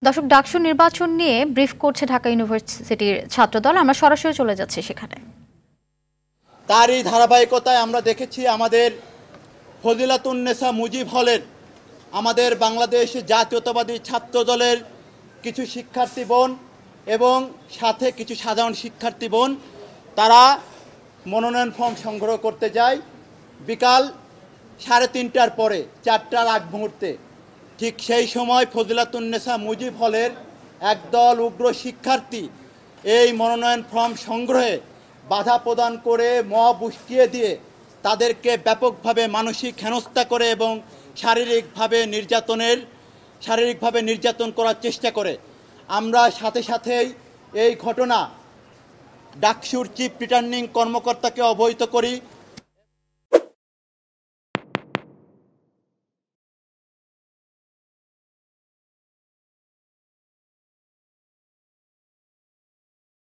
দর্শক, ডাকসু নির্বাচন নিয়ে ব্রিফ করছে ঢাকা ইউনিভার্সিটির ছাত্রদল। আমরা সরাসরি চলে যাচ্ছি সেখানে। তারই ধারাবাহিকতায় আমরা দেখেছি আমাদের ফজিলাতুন্নেসা মুজিব হলের আমাদের বাংলাদেশ জাতীয়তাবাদী ছাত্র দলের কিছু শিক্ষার্থী বোন এবং সাথে কিছু সাধারণ শিক্ষার্থী বোন তারা মনোনয়ন ফর্ম সংগ্রহ করতে যায় বিকাল 3:30টার পরে, 4টার আগ মুহূর্তে। ঠিক সেই সময় ফজিলাতুন্নেসা মুজিব হলের একদল উগ্র শিক্ষার্থী এই মনোনয়ন ফর্ম সংগ্রহে বাধা প্রদান করে মব উস্কিয়ে দিয়ে তাদেরকে ব্যাপকভাবে মানসিক হেনস্থা করে এবং শারীরিকভাবে নির্যাতন করার চেষ্টা করে। আমরা সাথে সাথেই এই ঘটনা ডাকসুর চিফ রিটার্নিং কর্মকর্তাকে অবহিত করি।